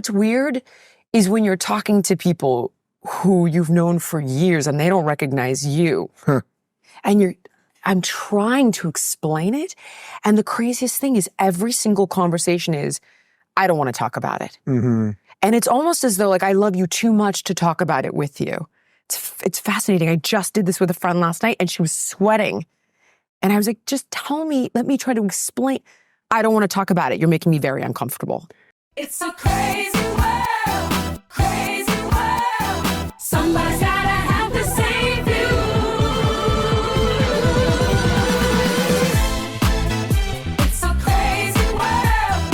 what's weird is when you're talking to people who you've known for years and they don't recognize you. Huh. And I'm trying to explain it. And the craziest thing is every single conversation is, I don't want to talk about it. Mm-hmm. And it's almost as though like, I love you too much to talk about it with you. It's fascinating. I just did this with a friend last night and she was sweating. And I was like, just tell me, let me try to explain. I don't want to talk about it. You're making me very uncomfortable. It's a crazy world, crazy world. Somebody's gotta have to save you. It's a crazy world.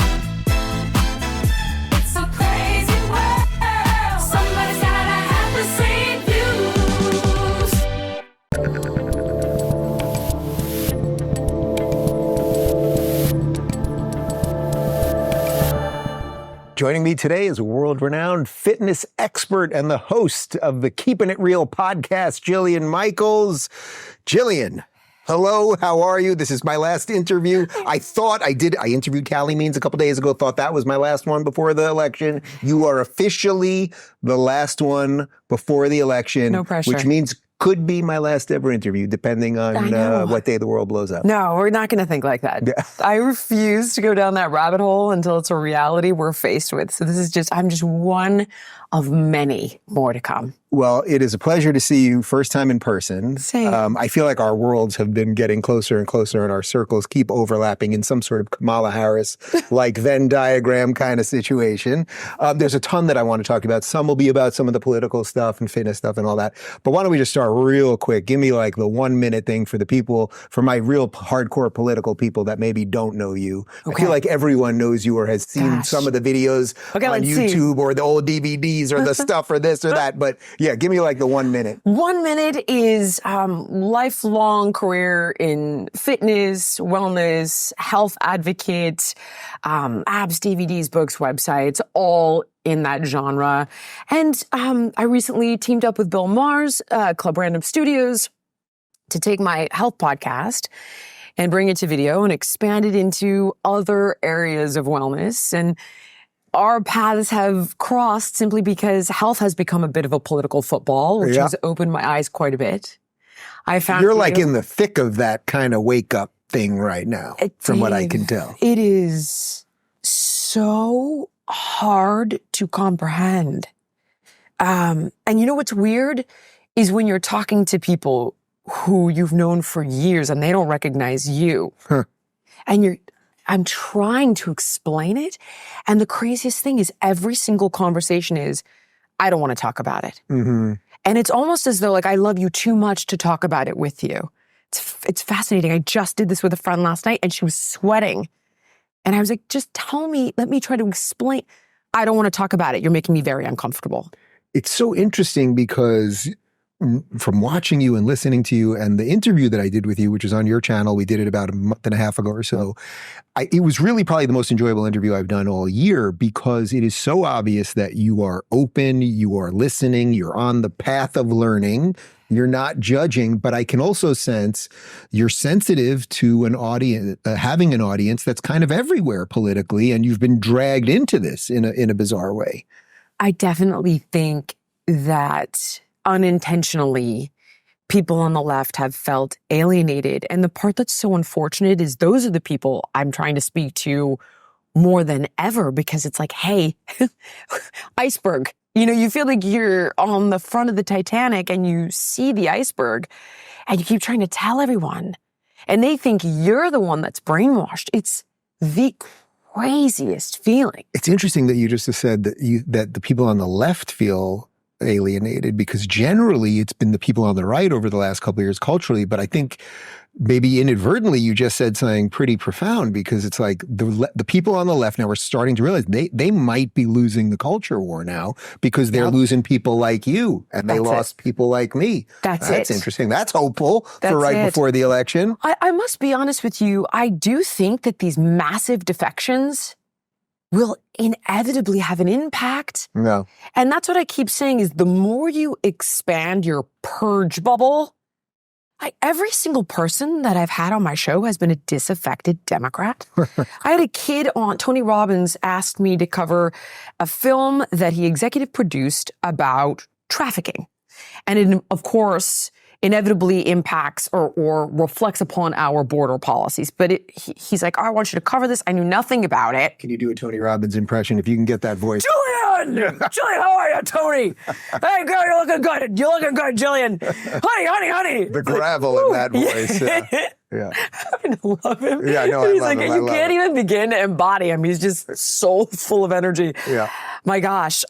It's a crazy world. Somebody's gotta have to save you. Joining me today is a world-renowned fitness expert and the host of the Keeping It Real podcast, Jillian Michaels. Jillian, hello, how are you? This is my last interview. I interviewed Callie Means a couple days ago, thought that was my last one before the election. You are officially the last one before the election. No pressure. Which means could be my last ever interview, depending on what day the world blows up. No, we're not going to think like that. Yeah. I refuse to go down that rabbit hole until it's a reality we're faced with. So I'm just one of many more to come. Well, it is a pleasure to see you first time in person. Same. I feel like our worlds have been getting closer and closer and our circles keep overlapping in some sort of Kamala Harris like Venn diagram kind of situation. There's a ton that I want to talk about. Some will be about some of the political stuff and fitness stuff and all that. But why don't we just start real quick? Give me like the 1 minute thing for the people, for my real hardcore political people that maybe don't know you. Okay. I feel like everyone knows you or has seen some of the videos on YouTube or the old DVDs or the stuff or this or that. But yeah, give me like the 1 minute. 1 minute is lifelong career in fitness, wellness, health advocate, apps, DVDs, books, websites, all in that genre. And I recently teamed up with Bill Maher's Club Random Studios to take my health podcast and bring it to video and expand it into other areas of wellness. And our paths have crossed simply because health has become a bit of a political football, which has opened my eyes quite a bit. I found you're like in the thick of that kind of wake up thing right now, from what I can tell. It is so hard to comprehend. And you know what's weird is when you're talking to people who you've known for years and they don't recognize you. Huh. And I'm trying to explain it. And the craziest thing is every single conversation is, I don't want to talk about it. Mm-hmm. And it's almost as though like, I love you too much to talk about it with you. It's fascinating. I just did this with a friend last night and she was sweating. And I was like, just tell me, let me try to explain. I don't want to talk about it. You're making me very uncomfortable. It's so interesting because from watching you and listening to you and the interview that I did with you, which was on your channel, we did it about a month and a half ago or so. It was really probably the most enjoyable interview I've done all year because it is so obvious that you are open, you are listening, you're on the path of learning, you're not judging, but I can also sense you're sensitive to an audience, having an audience that's kind of everywhere politically, and you've been dragged into this in a bizarre way. I definitely think that unintentionally, people on the left have felt alienated. And the part that's so unfortunate is those are the people I'm trying to speak to more than ever because it's like, hey, iceberg. You know, you feel like you're on the front of the Titanic and you see the iceberg and you keep trying to tell everyone. And they think you're the one that's brainwashed. It's the craziest feeling. It's interesting that you just said that the people on the left feel alienated because generally it's been the people on the right over the last couple of years culturally, but I think maybe inadvertently you just said something pretty profound because it's like the people on the left now are starting to realize they might be losing the culture war now because they're losing people like you and they lost people like me. That's interesting. That's hopeful for before the election. I must be honest with you. I do think that these massive defections will inevitably have an impact. No. And that's what I keep saying is the more you expand your purge bubble, Every single person that I've had on my show has been a disaffected Democrat. I had a kid on, Tony Robbins asked me to cover a film that he executive produced about trafficking. And it, of course, inevitably impacts or reflects upon our border policies. But he's like, oh, I want you to cover this. I knew nothing about it. Can you do a Tony Robbins impression if you can get that voice? Jillian, how are you, Tony? Hey, girl, you're looking good. You're looking good, Jillian. Honey. The gravel in that voice. Yeah. I love him. Yeah, no, I He's love like, him. you can't even begin to embody him. He's just so full of energy. Yeah. My gosh.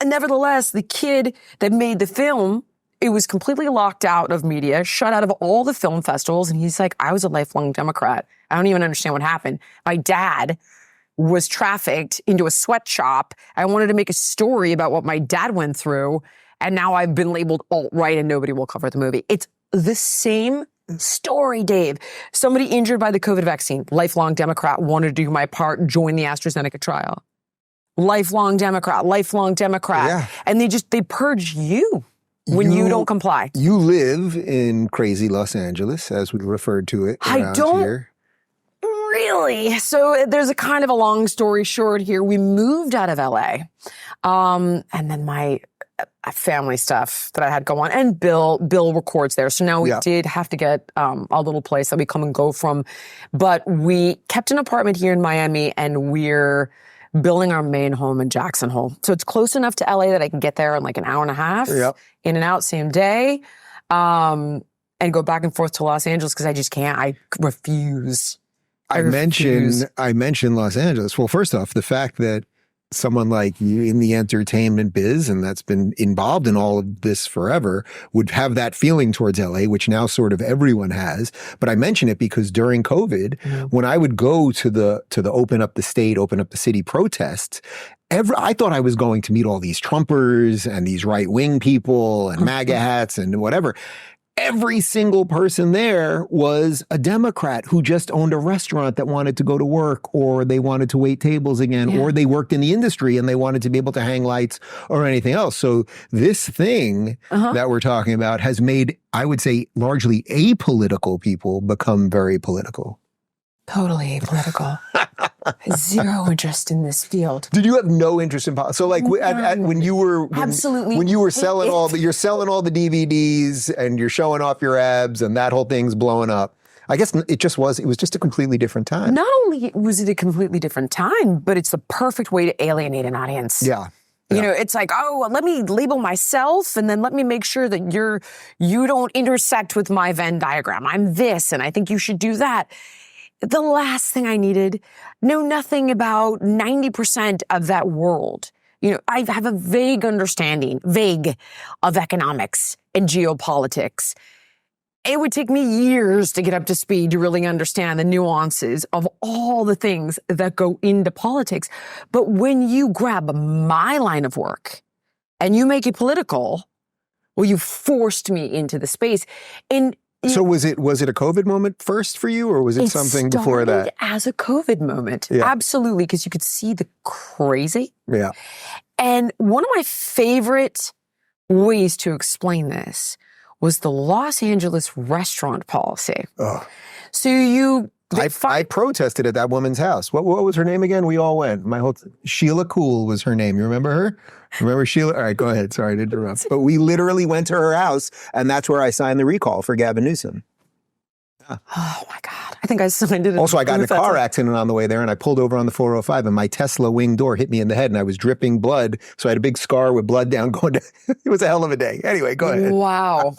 Nevertheless, the kid that made the film, it was completely locked out of media, shut out of all the film festivals. And he's like, I was a lifelong Democrat. I don't even understand what happened. My dad was trafficked into a sweatshop. I wanted to make a story about what my dad went through. And now I've been labeled alt-right and nobody will cover the movie. It's the same story, Dave. Somebody injured by the COVID vaccine, lifelong Democrat, wanted to do my part, join the AstraZeneca trial. Lifelong Democrat. Yeah. And they purge you when you don't comply. You live in crazy Los Angeles, as we referred to it around I don't here. really. So there's a kind of a long story short here. We moved out of LA. And then my family stuff that I had go on, and Bill records there. So now we did have to get a little place that we come and go from. But we kept an apartment here in Miami, and we're building our main home in Jackson Hole. So it's close enough to LA that I can get there in like an hour and a half, in and out same day, and go back and forth to Los Angeles because I just can't. I refuse. I mentioned Los Angeles. Well, first off, the fact that someone like you in the entertainment biz, and that's been involved in all of this forever, would have that feeling towards LA, which now sort of everyone has. But I mention it because during COVID, when I would go to the open up the state, open up the city protests, I thought I was going to meet all these Trumpers and these right-wing people and MAGA hats and whatever. Every single person there was a Democrat who just owned a restaurant that wanted to go to work, or they wanted to wait tables again, or they worked in the industry and they wanted to be able to hang lights or anything else. So this thing that we're talking about has made, I would say, largely apolitical people become very political. Totally apolitical. Zero interest in this field. Did you have no interest in politics? So like when you were absolutely, when you were selling you're selling all the DVDs and you're showing off your abs and that whole thing's blowing up. I guess it was just a completely different time. Not only was it a completely different time, but it's the perfect way to alienate an audience. Yeah. You know, it's like, oh, let me label myself and then let me make sure that you don't intersect with my Venn diagram. I'm this and I think you should do that. The last thing I needed, know nothing about 90% of that world. You know, I have a vague understanding of economics and geopolitics. It would take me years to get up to speed to really understand the nuances of all the things that go into politics. But when you grab my line of work and you make it political, well, you forced me into the space. And so was it a COVID moment first for you, or was it something before that? It started as a COVID moment. Yeah. Absolutely, because you could see the crazy. Yeah. And one of my favorite ways to explain this was the Los Angeles restaurant policy. Oh. So I protested at that woman's house. What was her name again? We all went. Sheila Cool was her name. You remember her? Remember Sheila? All right, go ahead. Sorry to interrupt. But we literally went to her house, and that's where I signed the recall for Gavin Newsom. Yeah. Oh my God. I think I signed it. Also, I got in a car accident on the way there, and I pulled over on the 405, and my Tesla wing door hit me in the head, and I was dripping blood. So I had a big scar with blood down going down. It was a hell of a day. Anyway, go ahead. Wow.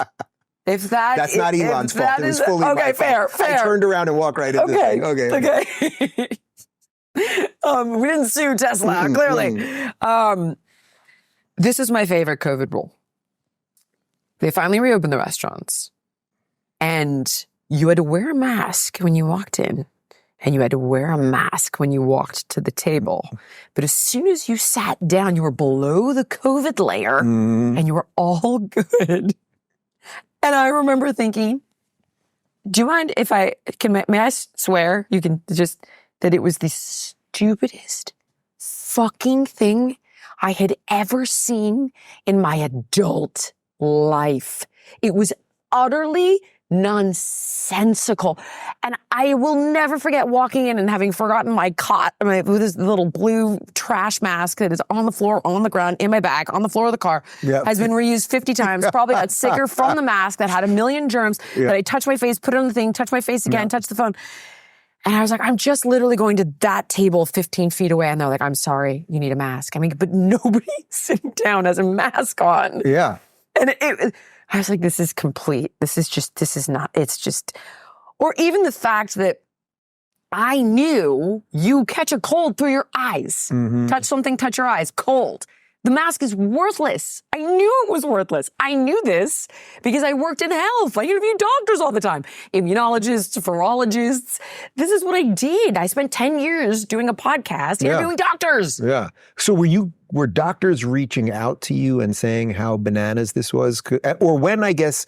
That's not Elon's fault. It was fully my fault. Fair. I turned around and walked right into the thing. Okay. We didn't sue Tesla, clearly. This is my favorite COVID rule. They finally reopened the restaurants, and you had to wear a mask when you walked in, and you had to wear a mask when you walked to the table. But as soon as you sat down, you were below the COVID layer, and you were all good. And I remember thinking, do you mind if may I swear? You can just, that it was the stupidest fucking thing I had ever seen in my adult life. It was utterly nonsensical. And I will never forget walking in and having forgotten my cot with this little blue trash mask that is on the floor, on the ground, in my bag, on the floor of the car, Yep. has been reused 50 times, probably got sicker from the mask that had a million germs, that I touched my face, put it on the thing, touch my face again, touch the phone. And I was like, I'm just literally going to that table 15 feet away. And they're like, I'm sorry, you need a mask. I mean, but nobody sitting down has a mask on. Yeah. And I was like, this is complete. This is not, it's just, or even the fact that I knew you catch a cold through your eyes. Touch something, touch your eyes, cold. The mask is worthless. I knew it was worthless. I knew this because I worked in health. I interviewed doctors all the time, immunologists, virologists. This is what I did. I spent 10 years doing a podcast interviewing doctors. Yeah. So were doctors reaching out to you and saying how bananas this was? Or when, I guess,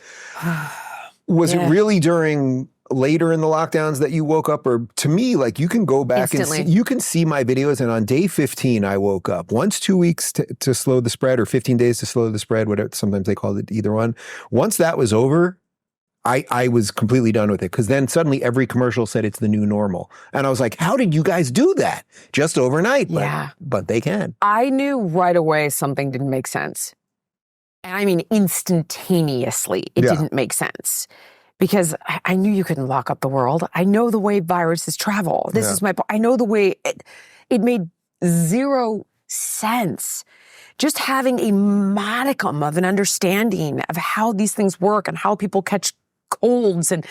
was it really during later in the lockdowns that you woke up? Or to me, like, you can go back Instantly. and you can see my videos. And on day 15, I woke up. Once 2 weeks to slow the spread, or 15 days to slow the spread, whatever, sometimes they call it either one. Once that was over, I was completely done with it, because then suddenly every commercial said it's the new normal. And I was like, how did you guys do that? Just overnight. But they can. I knew right away something didn't make sense. And I mean, instantaneously, it didn't make sense. Because I knew you couldn't lock up the world. I know the way viruses travel. This is I know the way it made zero sense. Just having a modicum of an understanding of how these things work and how people catch colds and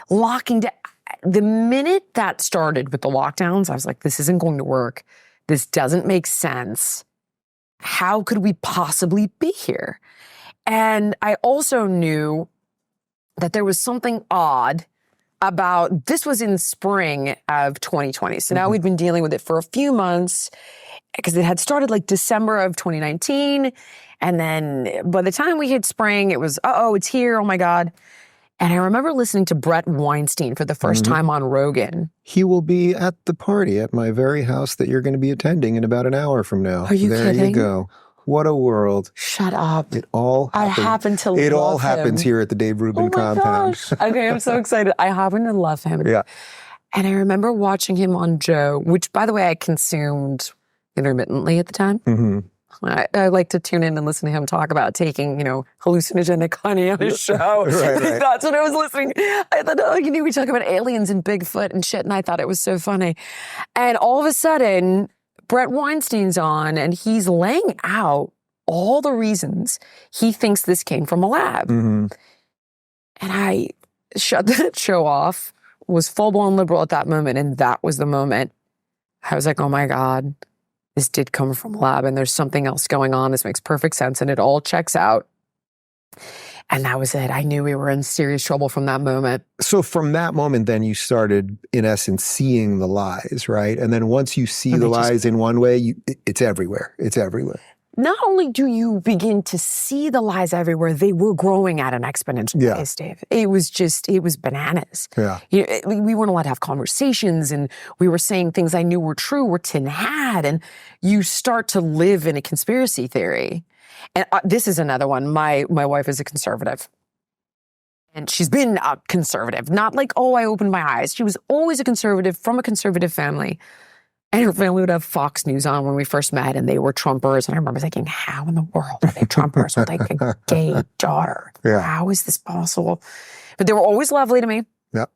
locking down. The minute that started with the lockdowns, I was like, this isn't going to work. This doesn't make sense. How could we possibly be here? And I also knew that there was something odd about, this was in spring of 2020. So now we'd been dealing with it for a few months, because it had started like December of 2019. And then by the time we hit spring, it was, it's here. Oh my God. And I remember listening to Brett Weinstein for the first time on Rogan. He will be at the party at my very house that you're going to be attending in about an hour from now. Are you kidding? There you go. What a world. Shut up. It all happens. I happen to love him. It all happens here at the Dave Rubin compound. Gosh. Okay, I'm so excited. I happen to love him. Yeah. And I remember watching him on Joe, which, by the way, I consumed intermittently at the time. I like to tune in and listen to him talk about taking, hallucinogenic honey on his show. Right. That's what I was listening. I thought, we talk about aliens and Bigfoot and shit, and I thought it was so funny. And all of a sudden, Brett Weinstein's on, and he's laying out all the reasons he thinks this came from a lab. And I shut that show off, was full-blown liberal at that moment, and that was the moment I was like, oh my God, this did come from a lab, and there's something else going on. This makes perfect sense, and it all checks out. And that was it. I knew we were in serious trouble from that moment. So from that moment, then you started, in essence, seeing the lies, right? And then once you see the lies in one way, it's everywhere. It's everywhere. Not only do you begin to see the lies everywhere, they were growing at an exponential pace, Dave. It was bananas. Yeah. We weren't allowed to have conversations, and we were saying things I knew were true, were tin hat, and you start to live in a conspiracy theory. And this is another one. My wife is a conservative. And she's been a conservative. Not like, I opened my eyes. She was always a conservative, from a conservative family. And her family would have Fox News on when we first met, and they were Trumpers. And I remember thinking, how in the world are they Trumpers with like a gay daughter? Yeah. How is this possible? But they were always lovely to me. Yeah.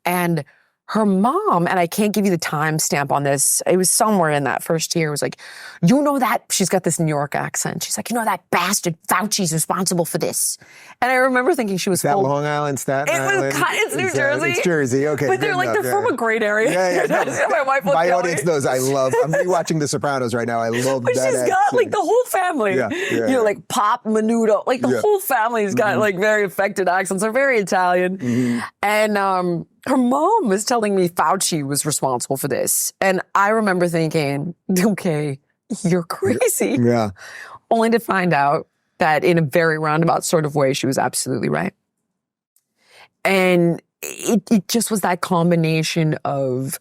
And her mom, and I can't give you the timestamp on this, it was somewhere in that first year, was like, she's got this New York accent. She's like, that bastard Fauci's responsible for this. And I remember thinking she was that Long Island, Staten Island? It's New Jersey. It's Jersey, okay. But they're from a great area. Yeah. My wife will My tell audience me. knows I'm rewatching The Sopranos right now. I love But that. she's got like the whole family. Like Pop, Menudo, like the whole family's got like very affected accents. They're very Italian. And her mom was telling me Fauci was responsible for this. And I remember thinking, okay, you're crazy. Yeah. Only to find out that in a very roundabout sort of way, she was absolutely right. And it just was that combination of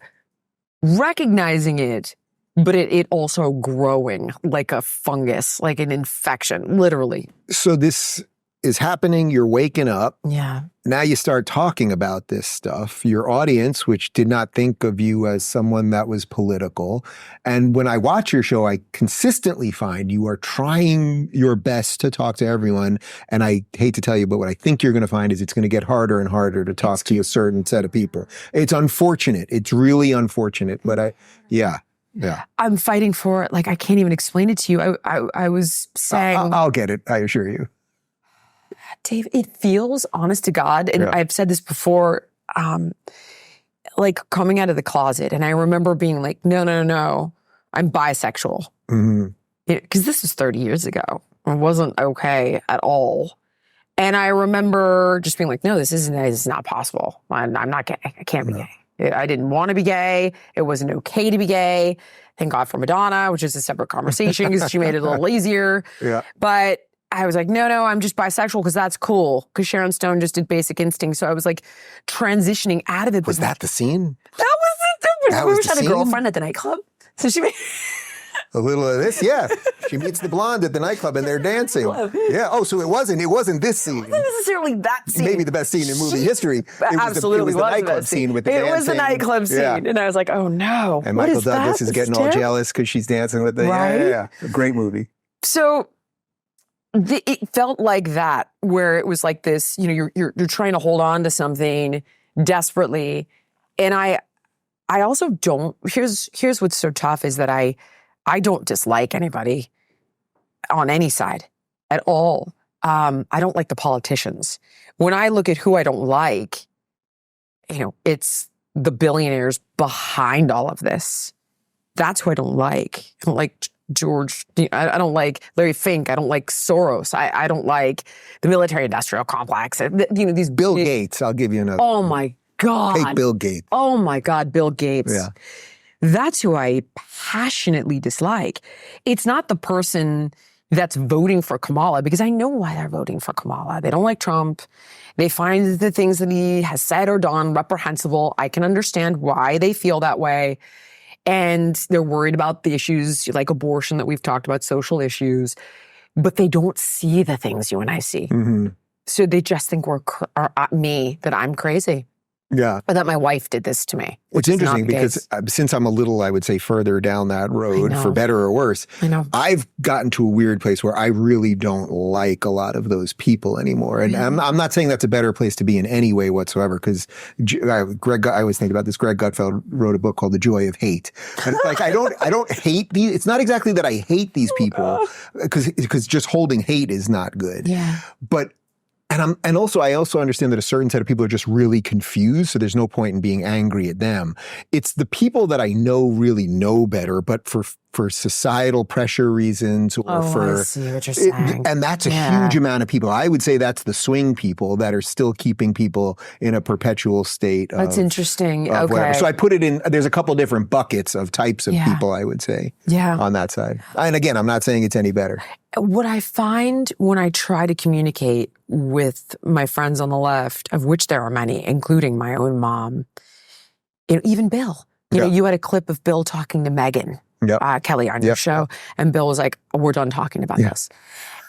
recognizing it, but it also growing like a fungus, like an infection, literally. So this is happening. You're waking up. Yeah. Now you start talking about this stuff. Your audience, which did not think of you as someone that was political. And when I watch your show, I consistently find you are trying your best to talk to everyone. And I hate to tell you, but what I think you're going to find is it's going to get harder and harder to talk to a certain set of people. It's unfortunate. It's really unfortunate. But yeah. I'm fighting for it. Like, I can't even explain it to you. I was saying, I'll get it. I assure you. Dave, it feels, honest to God, and I've said this before, like coming out of the closet. And I remember being like, no, I'm bisexual. Because this was 30 years ago. It wasn't okay at all. And I remember just being like, no, this is not possible. I'm not gay. I can't be gay. I didn't want to be gay. It wasn't okay to be gay. Thank God for Madonna, which is a separate conversation because she made it a little easier. Yeah. But I was like, no, I'm just bisexual because that's cool. Because Sharon Stone just did Basic Instinct. So I was like transitioning out of it. Was that the scene? That was it. That We was just the had a scene? girlfriend at the nightclub. So she made... A little of this, yeah. She meets the blonde at the nightclub and they're dancing. Yeah. Oh, so it wasn't this scene. Not necessarily that scene. Maybe the best scene in movie history. It Absolutely was the nightclub scene with the dancing. It was the nightclub scene. Yeah. And I was like, oh no. And what Michael is Douglas that? is getting all jealous because she's dancing with the Right? yeah. A great movie. So it felt like that, where it was like this, you're trying to hold on to something desperately. And I also don't, here's what's so tough is that I don't dislike anybody on any side at all. I don't like the politicians. When I look at who I don't like, it's the billionaires behind all of this. That's who I don't like. I don't like George. I don't like Larry Fink. I don't like Soros. I don't like the military-industrial complex. These Bill Gates, I'll give you another. Oh my God. Take Bill Gates. Oh my God, Bill Gates. Yeah. That's who I passionately dislike. It's not the person that's voting for Kamala, because I know why they're voting for Kamala. They don't like Trump. They find the things that he has said or done reprehensible. I can understand why they feel that way. And they're worried about the issues like abortion that we've talked about, social issues, but they don't see the things you and I see. Mm-hmm. So they just think that I'm crazy. Yeah. Or that my wife did this to me. It's interesting because since I'm a little, I would say, further down that road, for better or worse, I know. I've gotten to a weird place where I really don't like a lot of those people anymore. And I'm not saying that's a better place to be in any way whatsoever, because I always think about this. Greg Gutfeld wrote a book called The Joy of Hate. And it's like, I don't hate these. It's not exactly that I hate these people, because just holding hate is not good. Yeah. But I also understand that a certain set of people are just really confused, so there's no point in being angry at them. It's the people that I know really know better, but for societal pressure reasons or I see what you're saying. And that's a huge amount of people. I would say that's the swing people that are still keeping people in a perpetual state of... That's interesting. Okay. Whatever. So I put it in, there's a couple different buckets of types of people, I would say, on that side. And again, I'm not saying it's any better. What I find when I try to communicate with my friends on the left, of which there are many, including my own mom, even Bill. You had a clip of Bill talking to Megyn Kelly on your show, and Bill was like, we're done talking about this.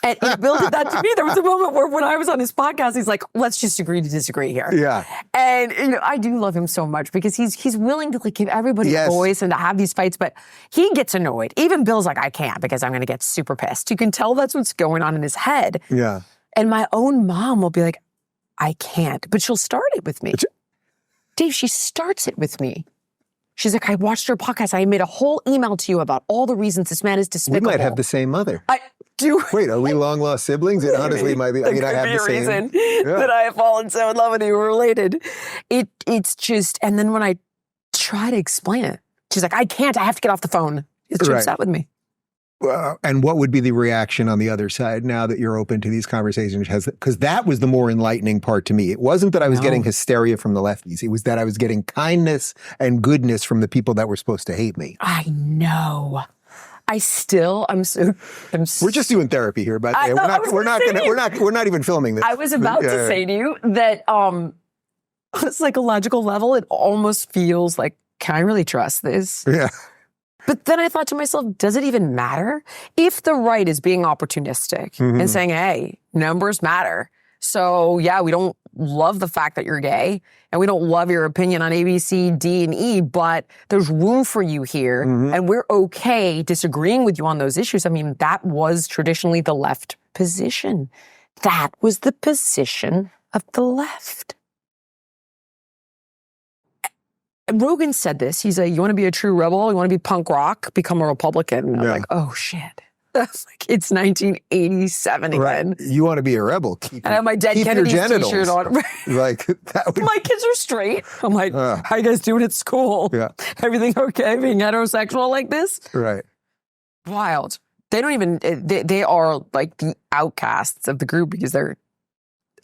And Bill did that to me. There was a moment where when I was on his podcast, he's like, let's just agree to disagree here. Yeah. And I do love him so much because he's willing to give everybody a voice and to have these fights, but he gets annoyed. Even Bill's like, I can't because I'm going to get super pissed. You can tell that's what's going on in his head. Yeah. And my own mom will be like, I can't, but she'll start it with me. Dave, she starts it with me. She's like, I watched your podcast. I made a whole email to you about all the reasons this man is despicable. We might have the same mother. I do. Wait, are we long lost siblings? It honestly might be. I mean, I have the same. Reason that I have fallen so in love with you. We're related. It's just, and then when I try to explain it, she's like, I can't. I have to get off the phone. It's upset with me. And what would be the reaction on the other side now that you're open to these conversations? Because that was the more enlightening part to me. It wasn't that I was getting hysteria from the lefties. It was that I was getting kindness and goodness from the people that were supposed to hate me. I know. We're just doing therapy here, but we're not even filming this. I was about to say to you that on a psychological level, it almost feels like, can I really trust this? Yeah. But then I thought to myself, does it even matter? If the right is being opportunistic and saying, hey, numbers matter. So yeah, we don't love the fact that you're gay and we don't love your opinion on A, B, C, D, and E, but there's room for you here and we're okay disagreeing with you on those issues. I mean, that was traditionally the left position. That was the position of the left. Rogan said this. He's like, you want to be a true rebel? You want to be punk rock? Become a Republican. And I'm like, oh shit. That's like, it's 1987 again. Right. You want to be a rebel. And I have my Dead Kennedys t-shirt on. Like, that would... My kids are straight. I'm like, how you guys doing at school? Yeah. Everything okay being heterosexual like this? Right. Wild. They don't even, they are like the outcasts of the group because they're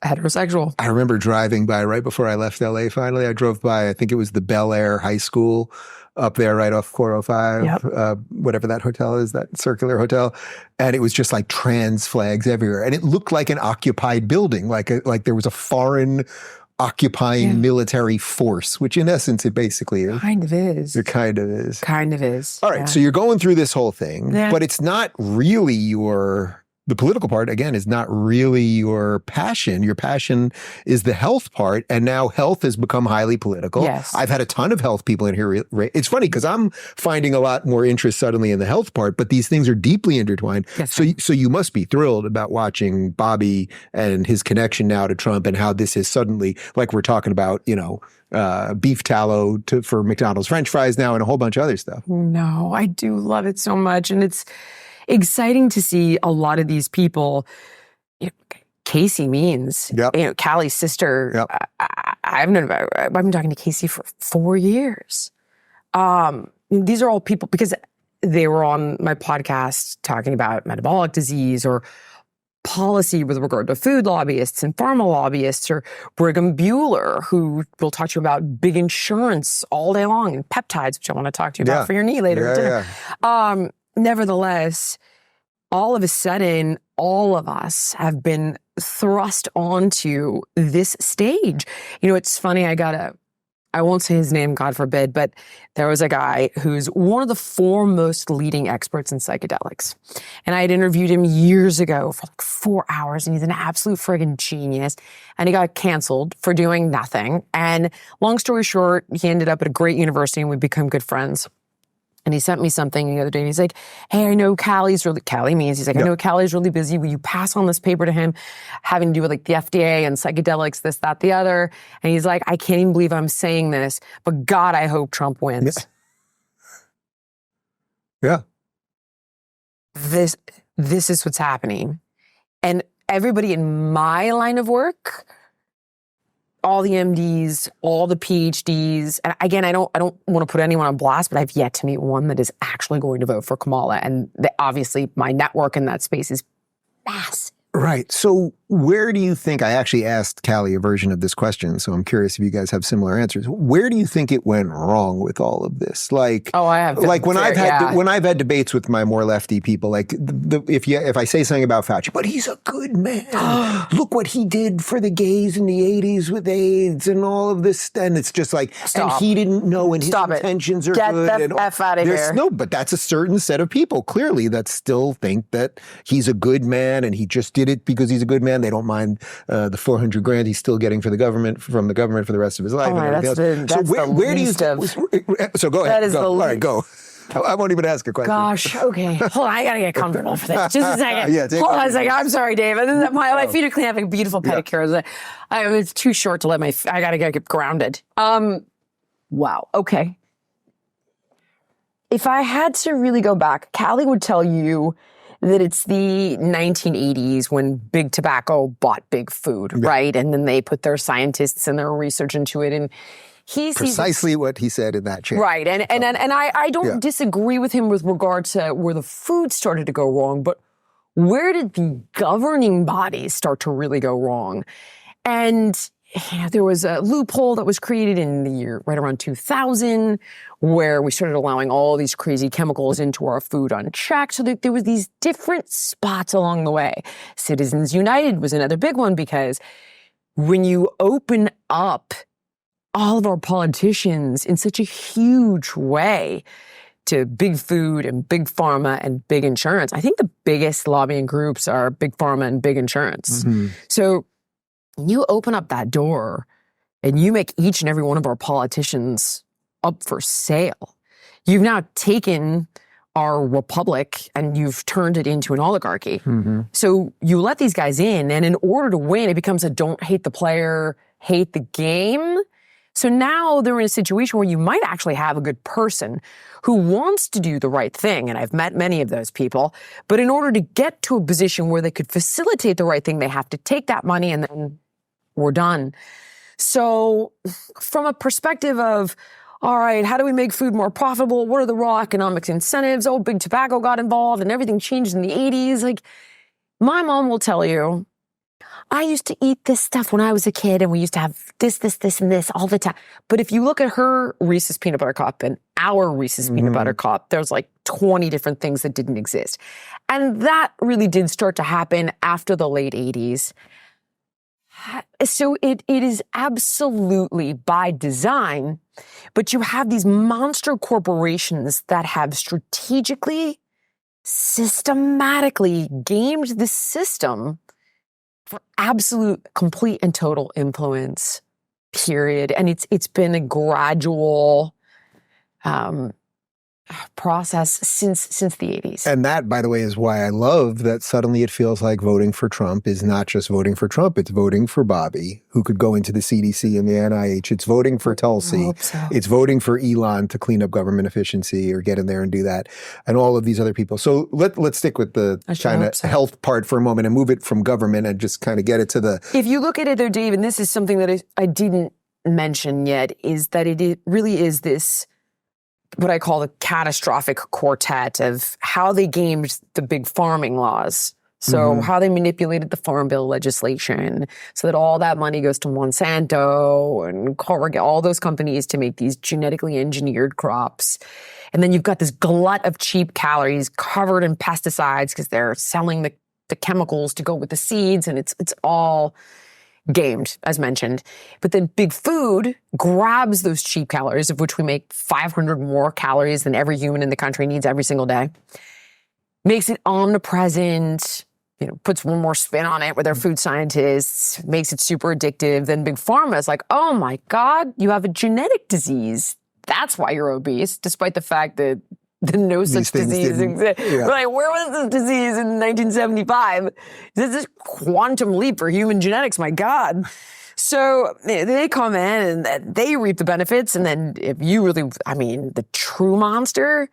heterosexual. I remember driving by right before I left LA finally. I drove by, I think it was the Bel Air High School up there right off 405, whatever that hotel is, that circular hotel. And it was just like trans flags everywhere. And it looked like an occupied building, like there was a foreign occupying military force, which in essence it basically is. Kind of is. It kind of is. Kind of is. All right, so you're going through this whole thing, but it's not really the political part, again, is not really your passion. Your passion is the health part, and now health has become highly political. Yes. I've had a ton of health people in here. It's funny because I'm finding a lot more interest suddenly in the health part, but these things are deeply intertwined. Yes. So you must be thrilled about watching Bobby and his connection now to Trump and how this is suddenly, like we're talking about, beef tallow for McDonald's French fries now and a whole bunch of other stuff. No, I do love it so much. And it's exciting to see a lot of these people. Casey Means, Callie's sister. I've been talking to Casey for 4 years. These are all people because they were on my podcast talking about metabolic disease or policy with regard to food lobbyists and pharma lobbyists, or Brigham Bueller, who will talk to you about big insurance all day long and peptides, which I want to talk to you about for your knee later at dinner. Nevertheless, all of a sudden, all of us have been thrust onto this stage. It's funny, I won't say his name, God forbid, but there was a guy who's one of the foremost leading experts in psychedelics. And I had interviewed him years ago for like 4 hours, and he's an absolute friggin' genius. And he got canceled for doing nothing. And long story short, he ended up at a great university and we've become good friends. And he sent me something the other day, and he's like, hey, I know Callie Means, he's like, I know Callie's really busy. Will you pass on this paper to him having to do with like the FDA and psychedelics, this, that, the other? And he's like, I can't even believe I'm saying this, but God, I hope Trump wins. Yeah. This is what's happening. And everybody in my line of work, all the MDs, all the PhDs, and again, I don't want to put anyone on blast, but I've yet to meet one that is actually going to vote for Kamala. And obviously, my network in that space is massive. Right. So where do you think, I actually asked Callie a version of this question, so I'm curious if you guys have similar answers. Where do you think it went wrong with all of this? Like, I have. Like when I've had debates with my more lefty people, like if I say something about Fauci, but he's a good man. Look what he did for the gays in the 80s with AIDS and all of this. And it's just like, and he didn't know, and his intentions are good. Get the F out of here. No, but that's a certain set of people, clearly, that still think that he's a good man and he just did it because he's a good man. They don't mind the $400,000 he's still getting from the government for the rest of his life. Where do you? So go ahead. That is all right, go. I won't even ask a question. Gosh, okay. Hold on, I gotta get comfortable for this. Just a second. Hold on a second. I'm sorry, Dave. My feet are clean. I have a beautiful pedicure. It's too short to let I gotta get grounded. Wow. Okay. If I had to really go back, Callie would tell you that it's the 1980s when big tobacco bought big food, right? And then they put their scientists and their research into it. And he's precisely what he said in that chair. Right. And I don't disagree with him with regard to where the food started to go wrong, but where did the governing bodies start to really go wrong? And there was a loophole that was created in the year right around 2000 where we started allowing all these crazy chemicals into our food unchecked. So there was these different spots along the way. Citizens United was another big one because when you open up all of our politicians in such a huge way to big food and big pharma and big insurance. I think the biggest lobbying groups are big pharma and big insurance. So you open up that door and you make each and every one of our politicians up for sale. You've now taken our republic and you've turned it into an oligarchy. So you let these guys in, and in order to win, it becomes a don't hate the player, hate the game. So now they're in a situation where you might actually have a good person who wants to do the right thing, and I've met many of those people, but in order to get to a position where they could facilitate the right thing, they have to take that money and then we're done. So from a perspective of, all right, how do we make food more profitable? What are the raw economic incentives? Oh, big tobacco got involved and everything changed in the 80s. Like, my mom will tell you, I used to eat this stuff when I was a kid and we used to have this, and this all the time. But if you look at her Reese's peanut butter cup and our Reese's peanut butter cup, there's like 20 different things that didn't exist. And that really did start to happen after the late 80s. So it is absolutely by design, but you have these monster corporations that have strategically, systematically gamed the system for absolute, complete, and total influence, period. And it's been a gradual process since the 80s. And that, by the way, is why I love that suddenly it feels like voting for Trump is not just voting for Trump, it's voting for Bobby, who could go into the CDC and the NIH. It's voting for Tulsi. So. It's voting for Elon to clean up government efficiency or get in there and do that, and all of these other people. So let's stick with the China health part for a moment and move it from government and just kind of get it to the... If you look at it though, Dave, and this is something that I didn't mention yet, is that it really is this, what I call the catastrophic quartet of how they gamed the big farming laws. So how they manipulated the Farm Bill legislation so that all that money goes to Monsanto and all those companies to make these genetically engineered crops. And then you've got this glut of cheap calories covered in pesticides because they're selling the chemicals to go with the seeds, and it's all gamed, as mentioned. But then big food grabs those cheap calories, of which we make 500 more calories than every human in the country needs every single day, makes it omnipresent, puts one more spin on it with their food scientists, makes it super addictive. Then big pharma is like, oh my God, you have a genetic disease. That's why you're obese, despite the fact that no such disease exists. Yeah. Like, where was this disease in 1975? This is quantum leap for human genetics, my God. So they come in and they reap the benefits. And then if you really, the true monster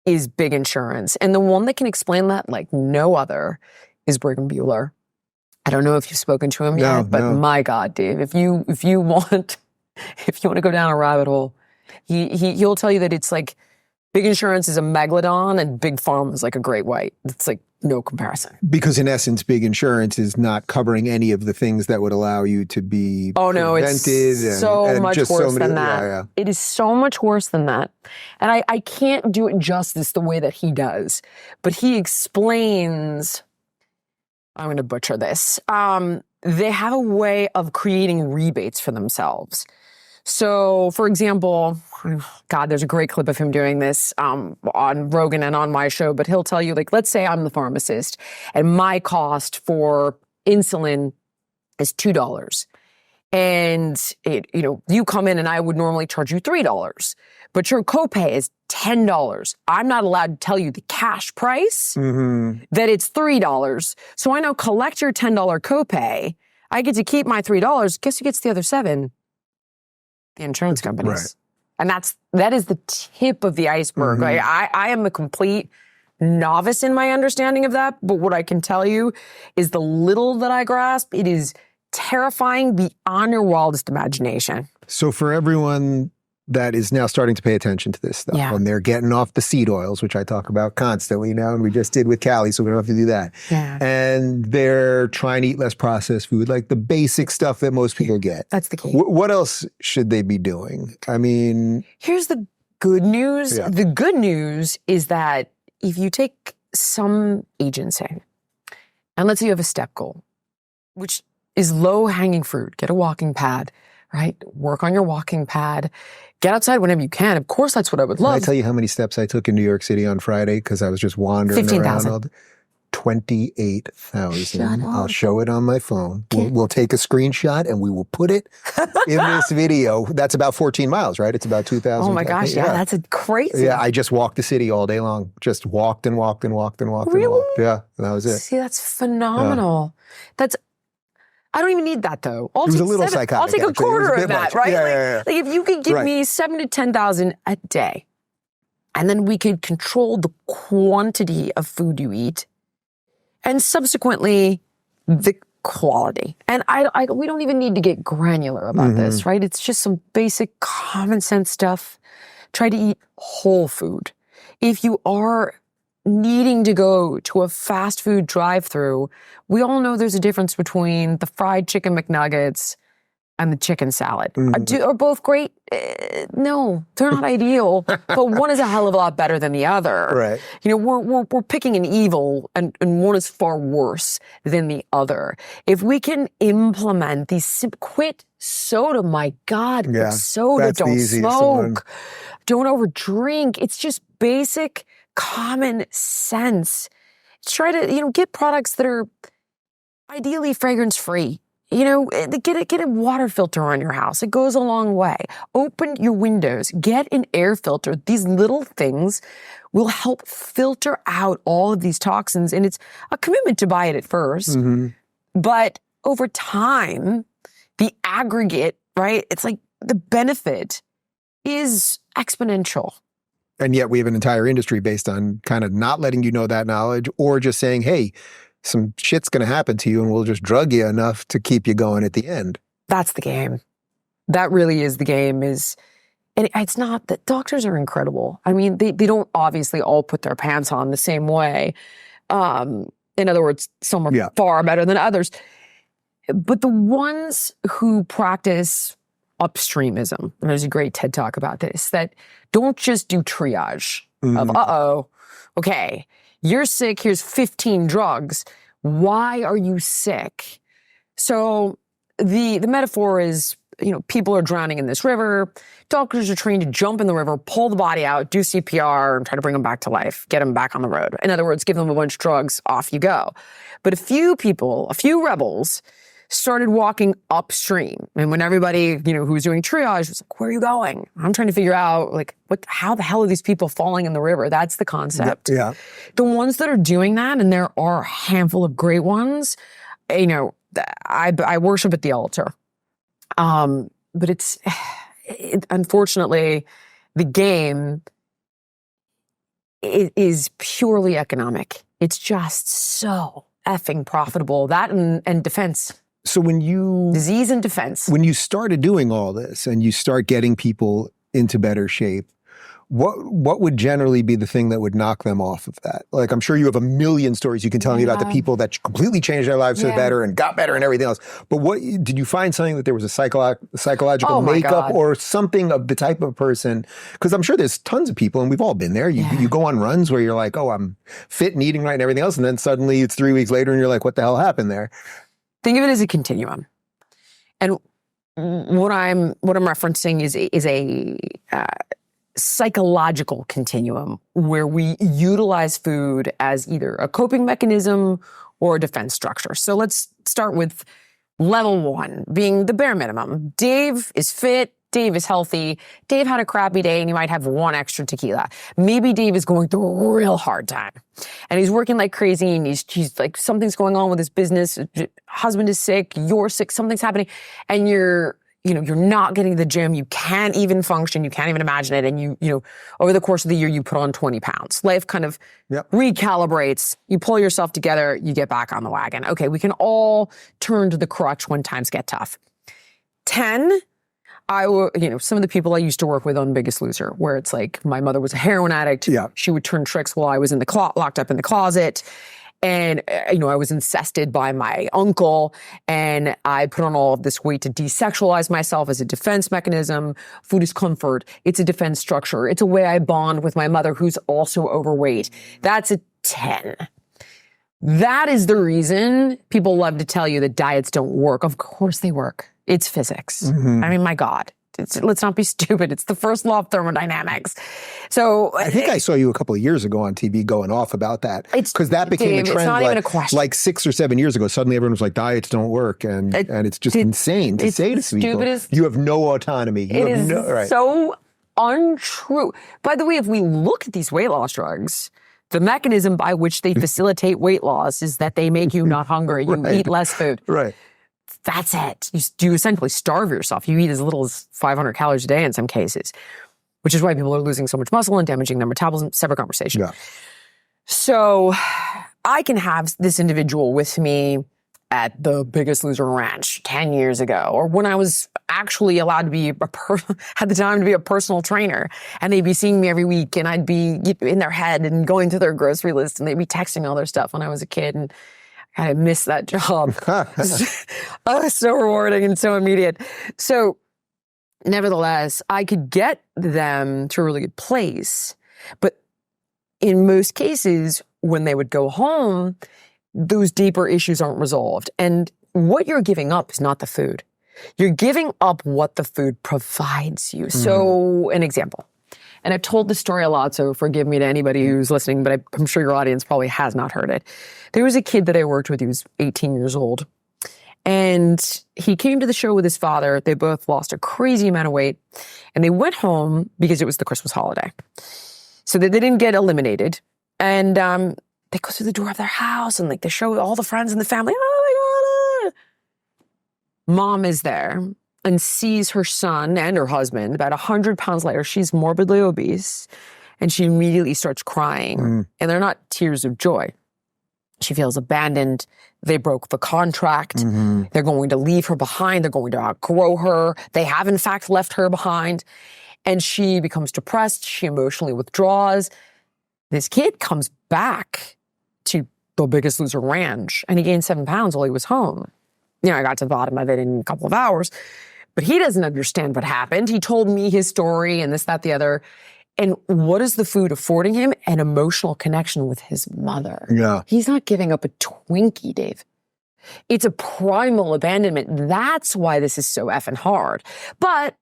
is big insurance. And the one that can explain that like no other is Brigham Bueller. I don't know if you've spoken to him yet, but my God, Dave, if you want to go down a rabbit hole, he'll tell you that it's like, big insurance is a megalodon and big pharma is like a great white. It's like no comparison. Because in essence, big insurance is not covering any of the things that would allow you to be it's so much worse than that. Yeah. It is so much worse than that. And I can't do it justice the way that he does. But he explains, I'm going to butcher this. They have a way of creating rebates for themselves. So, for example, God, there's a great clip of him doing this on Rogan and on my show, but he'll tell you, like, let's say I'm the pharmacist and my cost for insulin is $2. And, you come in and I would normally charge you $3, but your copay is $10. I'm not allowed to tell you the cash price, that it's $3. So I now collect your $10 copay. I get to keep my $3. Guess who gets the other $7? The insurance companies. Right. And that is the tip of the iceberg. Like, I am a complete novice in my understanding of that, but what I can tell you is the little that I grasp, it is terrifying beyond your wildest imagination. So for everyone that is now starting to pay attention to this stuff, and they're getting off the seed oils, which I talk about constantly now, and we just did with Callie, so we don't have to do that. Yeah. And they're trying to eat less processed food, like the basic stuff that most people get. That's the key. What else should they be doing? Here's the good news. Yeah. The good news is that if you take some agency, and let's say you have a step goal, which is low-hanging fruit, get a walking pad, right? Work on your walking pad. get outside whenever you can. Of course, that's what I would Can I love. tell you how many steps I took in New York City on Friday because I was just wandering 15,000. around all day? 28,000. Shut I'll up. show it on my phone. We'll take a screenshot and we will put it in this video. That's about 14 miles, right? It's about 2,000. Oh my gosh, yeah, that's crazy. Yeah, I just walked the city all day long. Just walked and walked and walked and walked and Really? walked. Yeah, that was it. See, that's phenomenal. I don't even need that though. It was a little psychotic. I'll take a actually. It was quarter bit of that, much. right? Yeah. Like if you could give Right. me 7 to 10,000 a day, and then we could control the quantity of food you eat, and subsequently the quality. And we don't even need to get granular about this, right? It's just some basic common sense stuff. Try to eat whole food. If you are needing to go to a fast food drive-through, we all know there's a difference between the fried chicken McNuggets and the chicken salad. Are both great? No, they're not ideal, but one is a hell of a lot better than the other. Right. You know, we're picking an evil, and one is far worse than the other. If we can implement these, quit soda, my God, quit Yeah, soda, that's the don't easiest one. smoke, don't overdrink. It's just basic common sense. Try to, get products that are ideally fragrance-free. Get a water filter on your house. It goes a long way. Open your windows. Get an air filter. These little things will help filter out all of these toxins. And it's a commitment to buy it at first. But over time, the aggregate, right? It's like the benefit is exponential. And yet we have an entire industry based on kind of not letting you know that knowledge or just saying, hey, some shit's going to happen to you and we'll just drug you enough to keep you going at the end. That's the game. That really is the game. And it's not that doctors are incredible. I mean, they don't obviously all put their pants on the same way. In other words, some are far better than others. But the ones who practice upstreamism, and there's a great TED Talk about this, that don't just do triage of, okay, you're sick, here's 15 drugs. Why are you sick? So the metaphor is, people are drowning in this river. Doctors are trained to jump in the river, pull the body out, do CPR, and try to bring them back to life, get them back on the road. In other words, give them a bunch of drugs, off you go. But a few rebels started walking upstream. And when everybody, who was doing triage was like, where are you going? I'm trying to figure out, how the hell are these people falling in the river? That's the concept. Yeah. The ones that are doing that, and there are a handful of great ones, I worship at the altar. But unfortunately, the game is purely economic. It's just so effing profitable. That and defense. So Disease and defense. when you started doing all this and you start getting people into better shape, what would generally be the thing that would knock them off of that? Like, I'm sure you have a million stories you can tell me about the people that completely changed their lives for the better and got better and everything else. But what did you find something that there was a psychological makeup or something of the type of person? Because I'm sure there's tons of people, and we've all been there. You go on runs where you're like, oh, I'm fit and eating right and everything else, and then suddenly it's 3 weeks later and you're like, what the hell happened there? Think of it as a continuum. And what I'm referencing is a psychological continuum where we utilize food as either a coping mechanism or a defense structure. So let's start with level 1, being the bare minimum. Dave is fit. Dave is healthy. Dave had a crappy day and he might have 1 extra tequila. Maybe Dave is going through a real hard time and he's working like crazy and he's like, something's going on with his business. Husband is sick. You're sick. Something's happening. And you're not getting to the gym. You can't even function. You can't even imagine it. And you over the course of the year, you put on 20 pounds. Life kind of recalibrates. You pull yourself together. You get back on the wagon. Okay, we can all turn to the crutch when times get tough. 10, some of the people I used to work with on Biggest Loser, where it's like my mother was a heroin addict. Yeah. She would turn tricks while I was in locked up in the closet. And, I was incested by my uncle, and I put on all of this weight to desexualize myself as a defense mechanism. Food is comfort. It's a defense structure. It's a way I bond with my mother, who's also overweight. That's a 10. That is the reason people love to tell you that diets don't work. Of course they work. It's physics. I mean, my God. let's not be stupid. It's the first law of thermodynamics. So I think I saw you a couple of years ago on TV going off about that, because that became Dave, a trend. It's not even a question. Like 6 or 7 years ago, suddenly everyone was like, diets don't work, and it's just insane to say to people, you have no autonomy. You have no, so untrue. By the way, if we look at these weight loss drugs, the mechanism by which they facilitate weight loss is that they make you not hungry. You eat less food. Right. That's it. You essentially starve yourself. You eat as little as 500 calories a day in some cases, which is why people are losing so much muscle and damaging their metabolism. Separate conversation. Yeah. So I can have this individual with me at the Biggest Loser Ranch 10 years ago, or when I was actually allowed to be had the time to be a personal trainer, and they'd be seeing me every week, and I'd be in their head and going through their grocery list, and they'd be texting all their stuff when I was a kid, and I missed that job. So rewarding and so immediate. So nevertheless, I could get them to a really good place, but in most cases, when they would go home, those deeper issues aren't resolved. And what you're giving up is not the food. You're giving up what the food provides you. So an example, and I've told this story a lot, so forgive me to anybody who's listening, but I'm sure your audience probably has not heard it. There was a kid that I worked with. He was 18 years old. And he came to the show with his father. They both lost a crazy amount of weight. And they went home because it was the Christmas holiday. So they didn't get eliminated. And they go through the door of their house, and like they show all the friends and the family. Oh my God. Mom is there and sees her son and her husband about 100 pounds lighter. She's morbidly obese, and she immediately starts crying. And they're not tears of joy. She feels abandoned. They broke the contract. They're going to leave her behind. They're going to outgrow her. They have, in fact, left her behind. And she becomes depressed. She emotionally withdraws. This kid comes back to the Biggest Loser Ranch, and he gained 7 pounds while he was home. You know, I got to the bottom of it in a couple of hours, but he doesn't understand what happened. He told me his story and this, that, the other. And what is the food affording him? An emotional connection with his mother. Yeah. He's not giving up a Twinkie, Dave. It's a primal abandonment. That's why this is so effing hard. But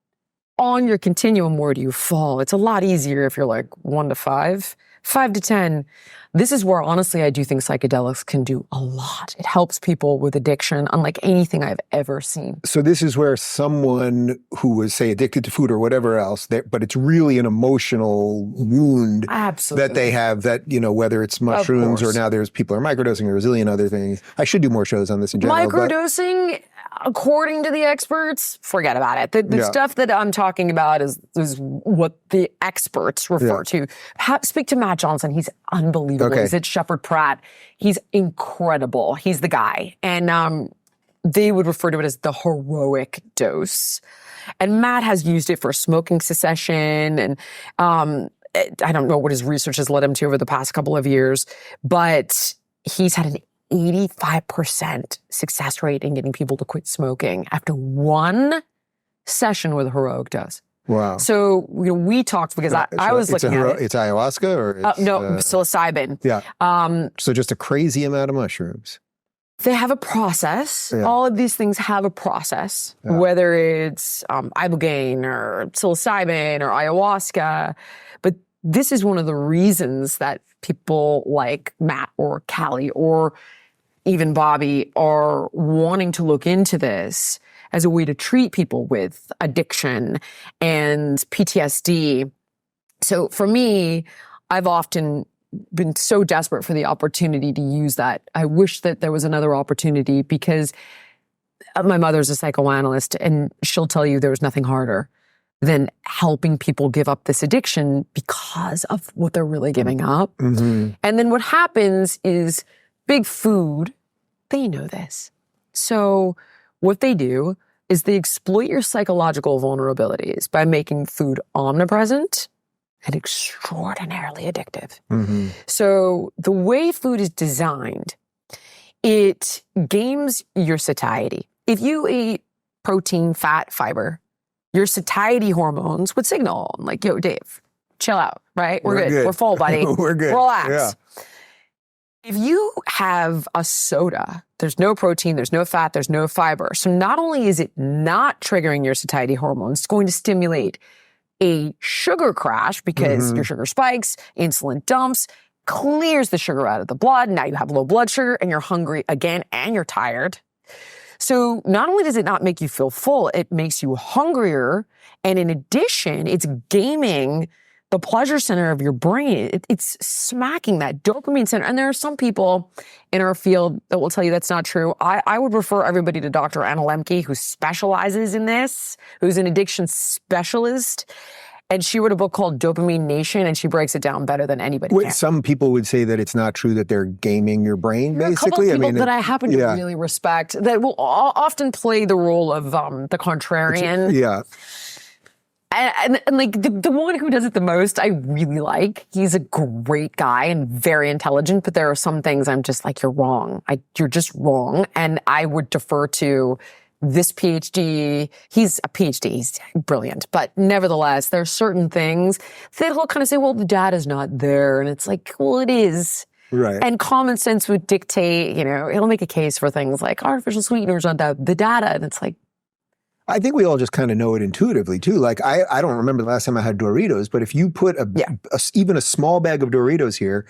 on your continuum, where do you fall? It's a lot easier if you're like 1 to 5, 5 to 10. This is where, honestly, I do think psychedelics can do a lot. It helps people with addiction, unlike anything I've ever seen. So this is where someone who was, say, addicted to food or whatever else, but it's really an emotional wound Absolutely. that they have, that, you know, whether it's mushrooms or now there's people are microdosing or a zillion other things. I should do more shows on this in general. Microdosing, according to the experts, forget about it. The stuff that I'm talking about is what the experts refer to. Speak to Matt Johnson. He's unbelievable. Okay. He's at Shepherd Pratt. He's incredible. He's the guy. And they would refer to it as the heroic dose. And Matt has used it for smoking cessation. And I don't know what his research has led him to over the past couple of years, but he's had an 85% success rate in getting people to quit smoking after one session with a heroic dose. Wow. So we talked because I was looking at it. It's ayahuasca or it's, no, psilocybin. Yeah. So just a crazy amount of mushrooms. They have a process. Yeah. All of these things have a process, whether it's ibogaine or psilocybin or ayahuasca. But this is one of the reasons that people like Matt or Callie or even Bobby are wanting to look into this as a way to treat people with addiction and PTSD. So for me, I've often been so desperate for the opportunity to use that. I wish that there was another opportunity, because my mother's a psychoanalyst, and she'll tell you there's nothing harder than helping people give up this addiction because of what they're really giving up. And then what happens is big food, they know this. So what they do is they exploit your psychological vulnerabilities by making food omnipresent and extraordinarily addictive. So the way food is designed, it games your satiety. If you eat protein, fat, fiber, your satiety hormones would signal like, yo, Dave, chill out, right? We're good. We're full, buddy. We're good. Relax. If you have a soda, there's no protein, there's no fat, there's no fiber. So not only is it not triggering your satiety hormones, it's going to stimulate a sugar crash because your sugar spikes, insulin dumps, clears the sugar out of the blood. Now you have low blood sugar and you're hungry again and you're tired. So not only does it not make you feel full, it makes you hungrier. And in addition, it's gaming the pleasure center of your brain. It's smacking that dopamine center. And there are some people in our field that will tell you that's not true. I would refer everybody to Dr. Anna Lemke, who specializes in this, who's an addiction specialist. And she wrote a book called Dopamine Nation, and she breaks it down better than anybody can. Some people would say that it's not true that they're gaming your brain, There are basically. a couple of people that I happen to really respect that will often play the role of the contrarian. Yeah. And like the one who does it the most, I really like. He's a great guy and very intelligent, but there are some things I'm just like, you're wrong. You're just wrong. And I would defer to this PhD. He's a PhD. He's brilliant. But nevertheless, there are certain things that he'll kind of say, well, the data's not there. And it's like, well, it is. Right. And common sense would dictate, he'll make a case for things like artificial sweeteners on the data. And it's like, I think we all just kind of know it intuitively too. Like I don't remember the last time I had Doritos, but if you put even a small bag of Doritos here,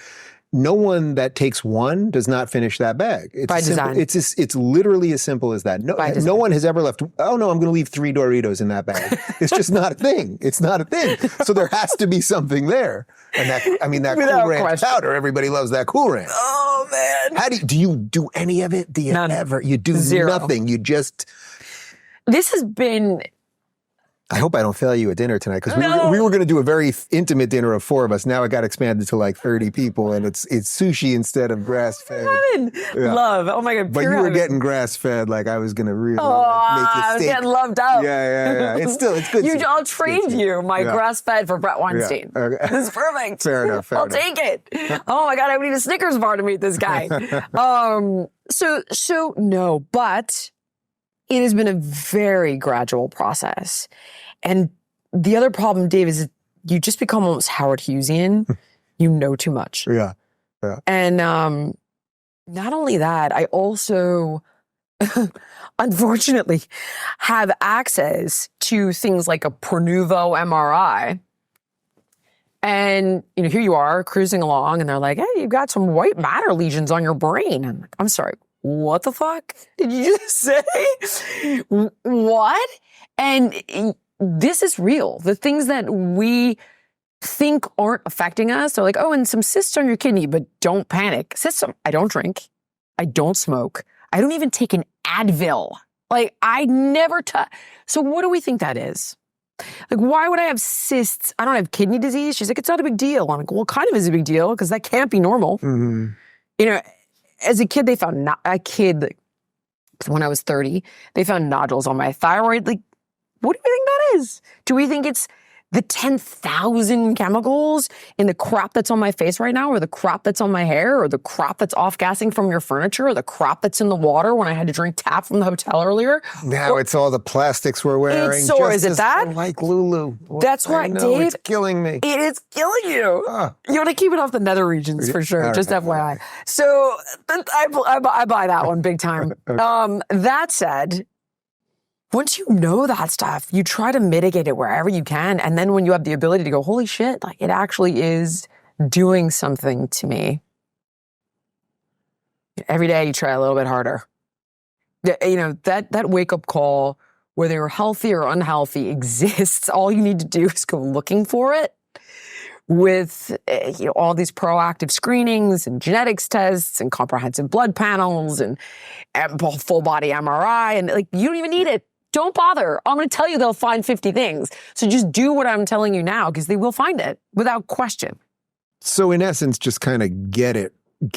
no one that takes one does not finish that bag. It's by design. It's literally as simple as that. No one has ever left, oh no, I'm going to leave 3 Doritos in that bag. It's just not a thing. It's not a thing. So there has to be something there. And that Cool Ranch powder, everybody loves that Cool Ranch. Oh man. Do you do any of it? Do you ever? You do Zero. nothing. You just... This has been... I hope I don't fail you at dinner tonight, because No. we were going to do a very intimate dinner of 4 of us. Now it got expanded to like 30 people, and it's sushi instead of grass-fed. Yeah. Love. Oh my God. But you were getting grass-fed, like I was going to really make you I was steak. getting loved up. Yeah. It's good. I'll trade you my grass-fed for Brett Weinstein. Yeah. Okay. This is perfect. Fair enough. I'll take it. Oh my God, I would eat a Snickers bar to meet this guy. So no, but it has been a very gradual process. And the other problem, Dave, is you just become almost Howard Hughesian. You know too much. Yeah. And not only that, I also, unfortunately, have access to things like a Pronuvo MRI. And, here you are cruising along, and they're like, hey, you've got some white matter lesions on your brain. I'm like, I'm sorry, what the fuck did you just say? What? And this is real. The things that we think aren't affecting us, they're like, oh, and some cysts on your kidney, but don't panic. I don't drink. I don't smoke. I don't even take an Advil. Like, I never touch. So what do we think that is? Like, why would I have cysts? I don't have kidney disease. She's like, it's not a big deal. I'm like, well, kind of is a big deal, because that can't be normal. Mm-hmm. As a kid, they found when I was 30, they found nodules on my thyroid. Like, what do we think that is? Do we think it's the 10,000 chemicals in the crap that's on my face right now, or the crap that's on my hair, or the crap that's off-gassing from your furniture, or the crap that's in the water when I had to drink tap from the hotel earlier? Now it's all the plastics we're wearing. Is it that? Like Lulu. That's right, Dave. It's killing me. It is killing you. You want to keep it off the nether regions for sure, just FYI. So I buy that one big time. That said, once you know that stuff, you try to mitigate it wherever you can. And then when you have the ability to go, holy shit, like it actually is doing something to me. Every day you try a little bit harder. That wake-up call, whether you're healthy or unhealthy, exists. All you need to do is go looking for it with all these proactive screenings and genetics tests and comprehensive blood panels and full body MRI. And like, you don't even need it. Don't bother. I'm going to tell you they'll find 50 things. So just do what I'm telling you now, because they will find it without question. So in essence, just kind of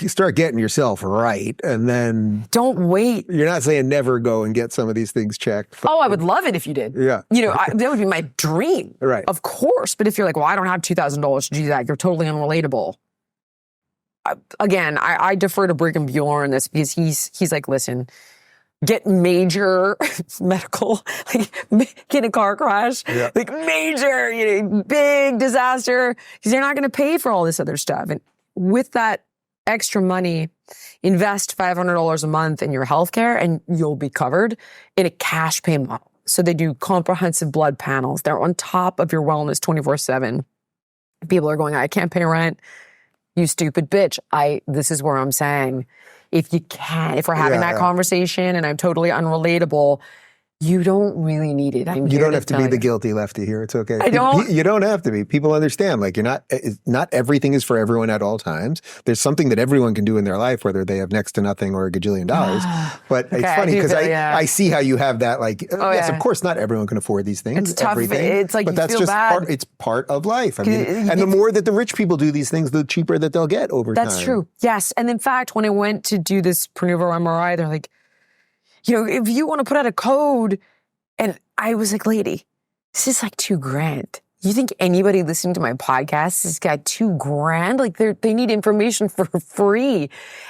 start getting yourself right. And then don't wait. You're not saying never go and get some of these things checked. Oh, I would love it if you did. Yeah. That would be my dream. Right. Of course. But if you're like, well, I don't have $2,000 to do that, you're totally unrelatable. Again, I defer to Brigham Bueller on this, because he's like, listen, get major medical, like get in a car crash, like major, big disaster, because you're not going to pay for all this other stuff. And with that extra money, invest $500 a month in your healthcare and you'll be covered in a cash pay model. So they do comprehensive blood panels. They're on top of your wellness 24/7. People are going, I can't pay rent. You stupid bitch. This is where I'm saying, if we're having that conversation and I'm totally unrelatable, you don't really need it. You don't have to be the guilty lefty here. It's okay. I don't. You don't have to be. People understand. Like not everything is for everyone at all times. There's something that everyone can do in their life, whether they have next to nothing or a gajillion dollars. But Okay, it's funny because I see how you have that. Like, yes, yeah. of course, not everyone can afford these things. It's tough. It's like but you that's feel just bad. it's part of life. I mean, and the more that the rich people do these things, the cheaper that they'll get over time. That's true. Yes. And in fact, when I went to do this Pernuvo MRI, they're like, if you want to put out a code. And I was like, lady, this is like $2,000. You think anybody listening to my podcast has got $2,000? Like they need information for free.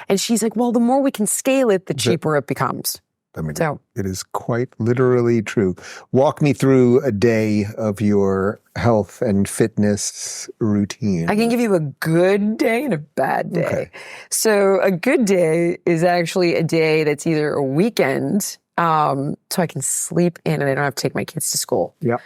And she's like, well, the more we can scale it, the cheaper it becomes. I mean, it is quite literally true. Walk me through a day of your health and fitness routine. I can give you a good day and a bad day. Okay. So a good day is actually a day that's either a weekend, so I can sleep in and I don't have to take my kids to school. Yeah.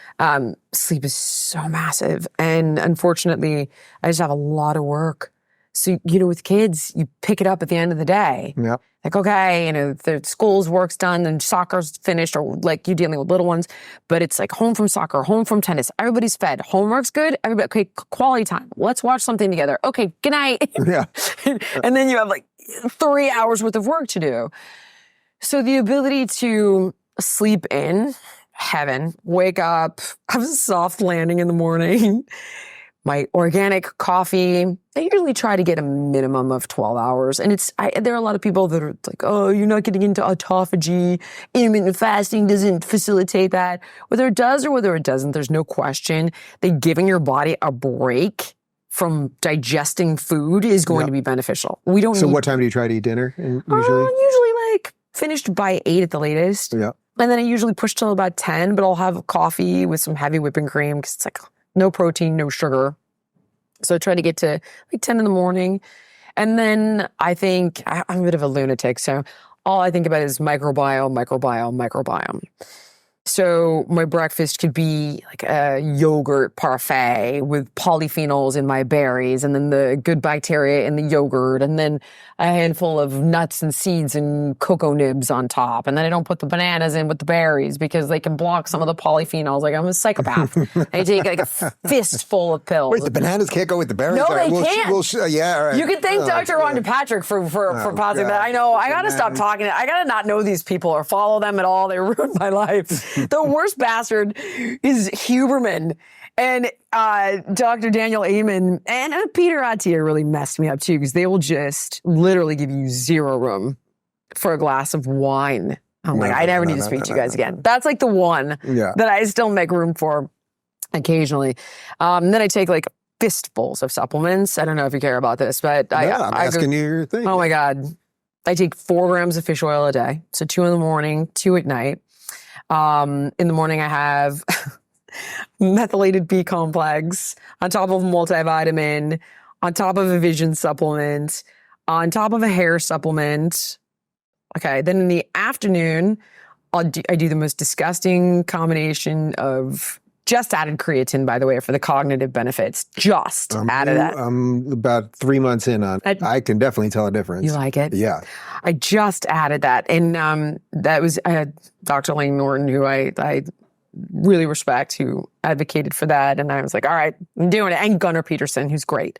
Sleep is so massive. And unfortunately, I just have a lot of work. So, with kids, you pick it up at the end of the day. Yeah. Like, okay, the school's work's done and soccer's finished, or like you're dealing with little ones, but it's like home from soccer, home from tennis, everybody's fed, homework's good, everybody, okay, quality time. Let's watch something together. Okay, good night. Yeah. And then you have like 3 hours worth of work to do. So the ability to sleep in, heaven, wake up, have a soft landing in the morning, my organic coffee, I usually try to get a minimum of 12 hours. And there are a lot of people that are like, oh, you're not getting into autophagy. Intermittent fasting doesn't facilitate that. Whether it does or whether it doesn't, there's no question that giving your body a break from digesting food is going to be beneficial. So what time do you try to eat dinner usually? Usually like finished by 8 at the latest. Yeah. And then I usually push till about 10, but I'll have coffee with some heavy whipping cream because it's like no protein, no sugar. So I try to get to like 10 in the morning. And then I think I'm a bit of a lunatic. So all I think about is microbiome. So my breakfast could be like a yogurt parfait with polyphenols in my berries and then the good bacteria in the yogurt and then a handful of nuts and seeds and cocoa nibs on top. And then I don't put the bananas in with the berries because they can block some of the polyphenols. Like I'm a psychopath. I take like a fistful of pills. Wait, the bananas can't go with the berries? No, All right, they can't. Yeah, all right. You can thank Dr. Rhonda Patrick for pausing that. I know. I got to stop talking. I got to not know these people or follow them at all. They ruined my life. The worst bastard is Huberman. And Dr. Daniel Amen and Peter Attia really messed me up too because they will just literally give you zero room for a glass of wine. I'm like, I never need to speak to you guys again. That's like the one that I still make room for occasionally. Then I take like fistfuls of supplements. I don't know if you care about this, but I'm asking you your thing. Oh my God. I take 4 grams of fish oil a day. So 2 in the morning, 2 at night. In the morning I have methylated B complex on top of a multivitamin, on top of a vision supplement, on top of a hair supplement. Okay. Then in the afternoon, I do the most disgusting combination of just added creatine, by the way, for the cognitive benefits. Just added that. I'm about 3 months in on it. I can definitely tell a difference. You like it? Yeah. I just added that. And that was Dr. Lane Norton, who I really respect, who advocated for that. And I was like, all right, I'm doing it. And Gunnar Peterson, who's great.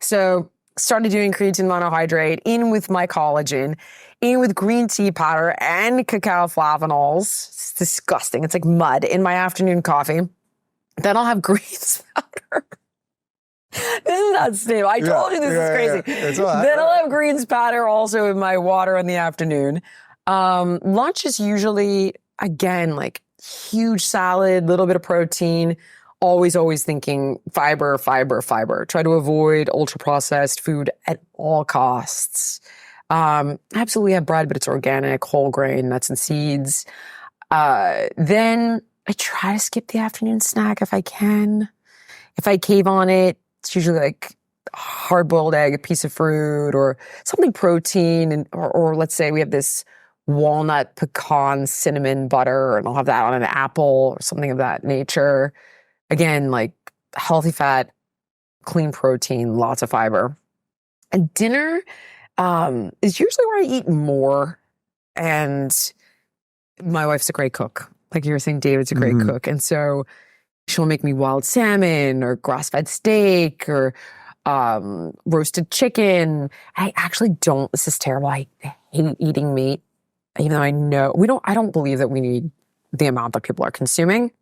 So started doing creatine monohydrate in with my collagen, in with green tea powder and cacao flavanols. It's disgusting. It's like mud in my afternoon coffee. Then I'll have greens powder. This is not stable. I told you this is crazy. Then I'll have greens powder also in my water in the afternoon. Lunch is usually, again, like huge salad, little bit of protein, always thinking fiber. Try to avoid ultra-processed food at all costs. Absolutely have bread, but it's organic, whole grain, nuts and seeds. Then I try to skip the afternoon snack if I can. If I cave on it, it's usually like hard-boiled egg, a piece of fruit, or something protein, and or let's say we have this walnut, pecan, cinnamon butter, and I'll have that on an apple or something of that nature. Again, like healthy fat, clean protein, lots of fiber. And dinner is usually where I eat more. And my wife's a great cook. Like you were saying, David's a great cook. And so she'll make me wild salmon or grass-fed steak or roasted chicken. I actually don't, this is terrible. I hate eating meat, even though I know I don't believe that we need the amount that people are consuming.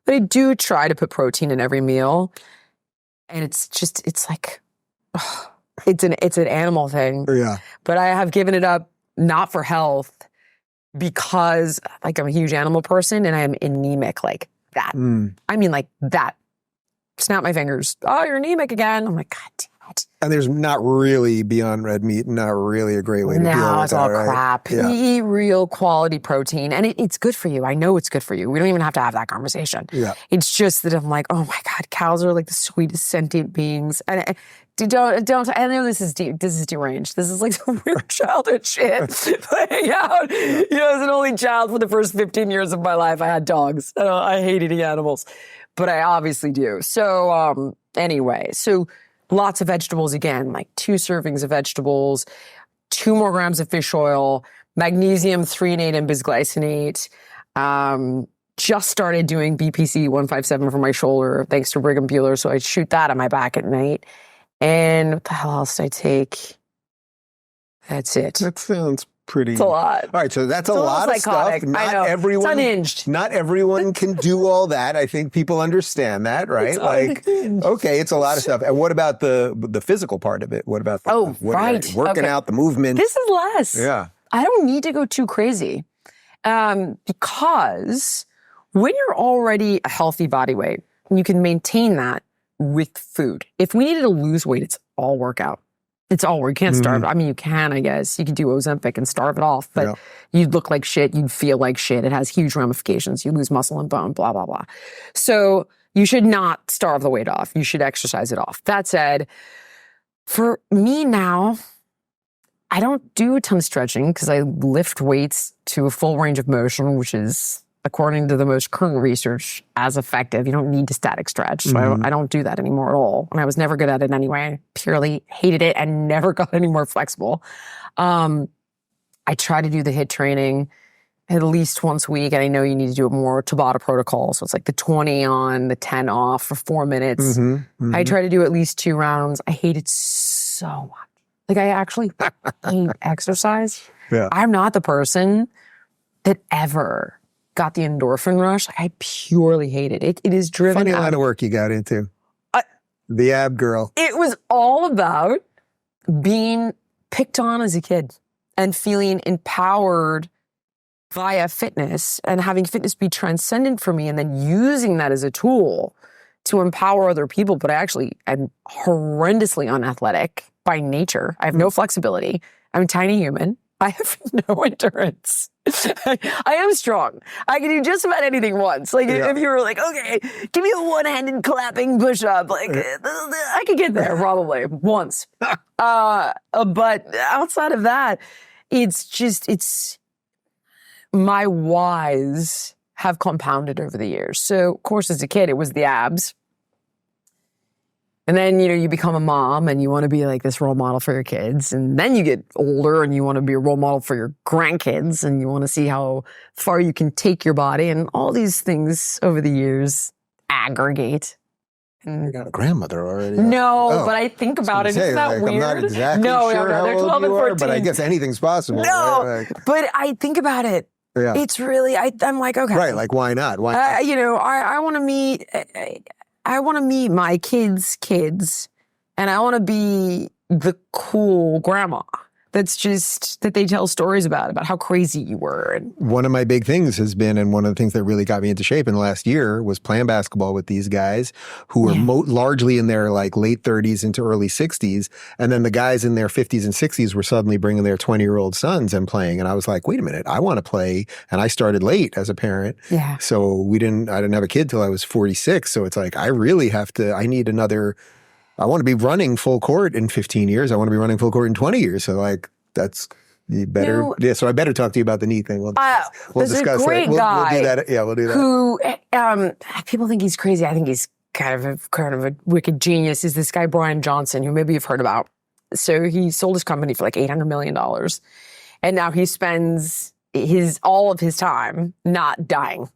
But I do try to put protein in every meal. And it's like, it's an animal thing. Yeah. But I have given it up, not for health, because like I'm a huge animal person and I'm anemic like that. I mean like that. Snap my fingers. Oh, you're anemic again. I'm like, God damn it. And there's not really, beyond red meat, not really a great way to deal with No, it's all right? crap. Yeah. You eat real quality protein and it's good for you. I know it's good for you. We don't even have to have that conversation. Yeah. It's just that I'm like, oh my God, cows are like the sweetest sentient beings. And don't, I know this is deep, this is deranged. This is like some weird childhood shit playing out. You know, as an only child for the first 15 years of my life, I had dogs. I hate eating animals, but I obviously do. So anyway, so lots of vegetables again, like 2 servings of vegetables, 2 more grams of fish oil, magnesium threonate and bisglycinate. Just started doing BPC 157 for my shoulder, thanks to Brigham Bueller. So I shoot that on my back at night. And what the hell else did I take? That's it. That sounds pretty. It's a lot. All right, so that's a It's lot little of psychotic. stuff. I know. It's unhinged. Not everyone can do all that. I think people understand that, right? It's Like, unhinged. okay, it's a lot of stuff. And what about the physical part of it? What about right. working Okay. out, the movement? This is less. Yeah. I don't need to go too crazy. Because when you're already a healthy body weight, you can maintain that with food. If we needed to lose weight, it's all workout. It's all work. You can't starve it. I mean, you can, I guess. You could do Ozempic and starve it off, but you'd look like shit. You'd feel like shit. It has huge ramifications. You lose muscle and bone, blah, blah, blah. So you should not starve the weight off. You should exercise it off. That said, for me now, I don't do a ton of stretching because I lift weights to a full range of motion, which is, according to the most current research, as effective. You don't need to static stretch. So I don't do that anymore at all. And I was never good at it anyway. Purely hated it and never got any more flexible. I try to do the HIIT training at least once a week. And I know you need to do it more Tabata protocol. So it's like the 20 on, the 10 off for 4 minutes. I try to do at least 2 rounds. I hate it so much. Like I actually hate exercise. Yeah. I'm not the person that ever got the endorphin rush. I purely hate it. It is driven Funny out. line of work you got into. The ab girl. It was all about being picked on as a kid and feeling empowered via fitness and having fitness be transcendent for me and then using that as a tool to empower other people. But I actually am horrendously unathletic by nature. I have no flexibility. I'm a tiny human. I have no endurance. I am strong. I can do just about anything once. Like if you were like, okay, give me a one-handed clapping push-up, like I could get there probably once. But outside of that, it's my whys have compounded over the years. So of course, as a kid, it was the abs. And then, you become a mom and you want to be like this role model for your kids. And then you get older and you want to be a role model for your grandkids and you want to see how far you can take your body. And all these things over the years aggregate. You got a grandmother already. No, but I think about it. Isn't that weird? I'm not exactly no, sure how they're old 12 and you 14. are, but I guess anything's possible. No, right? but I think about it. Yeah. It's really, I'm like, okay. Right, like why not? Why not? I want to meet... I want to meet my kids' kids, and I want to be the cool grandma that they tell stories about how crazy you were. And one of my big things has been, and one of the things that really got me into shape in the last year was playing basketball with these guys who were largely in their like late 30s into early 60s. And then the guys in their 50s and 60s were suddenly bringing their 20-year-old sons and playing. And I was like, wait a minute, I want to play. And I started late as a parent. Yeah. So I didn't have a kid till I was 46. So it's like, I need another I want to be running full court in 15 years. I want to be running full court in 20 years. So like, that's you better. No. Yeah. So I better talk to you about the knee thing. We'll There's discuss a great that. We'll guy do that. Yeah, we'll do that. who people think he's crazy. I think he's kind of a wicked genius. Is this guy Brian Johnson, who maybe you've heard about? So he sold his company for like $800 million, and now he spends all of his time not dying.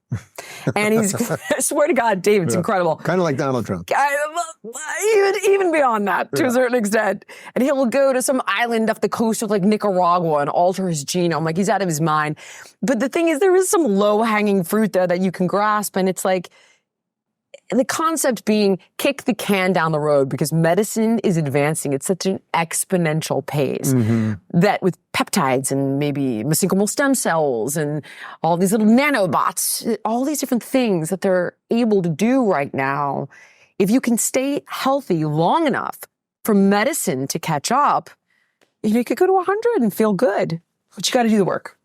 And he's, I swear to God, Dave, it's incredible. Kind of like Donald Trump. Even beyond that, to a certain extent. And he'll go to some island off the coast of like Nicaragua and alter his genome. Like, he's out of his mind. But the thing is, there is some low-hanging fruit there that you can grasp. And it's like, the concept being kick the can down the road, because medicine is advancing at such an exponential pace that with peptides and maybe mesenchymal stem cells and all these little nanobots, all these different things that they're able to do right now, if you can stay healthy long enough for medicine to catch up, you could go to 100 and feel good. But you got to do the work.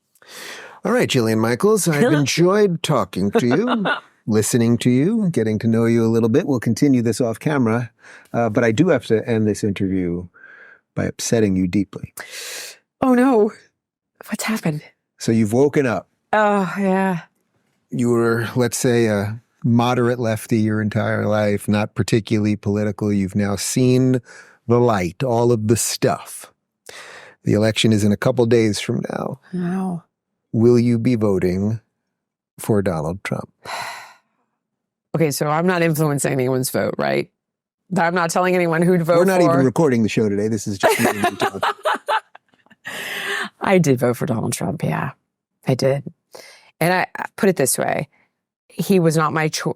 All right, Jillian Michaels, I've enjoyed talking to you. Listening to you, getting to know you a little bit. We'll continue this off camera, but I do have to end this interview by upsetting you deeply. Oh no, what's happened? So you've woken up. Oh yeah. You were, let's say, a moderate lefty your entire life, not particularly political. You've now seen the light, all of the stuff. The election is in a couple days from now. No. Will you be voting for Donald Trump? Okay, so I'm not influencing anyone's vote, right? I'm not telling anyone who to vote for. We're not even recording the show today. This is just me and you talking. I did vote for Donald Trump, yeah. I did. And I put it this way. He was not my choice.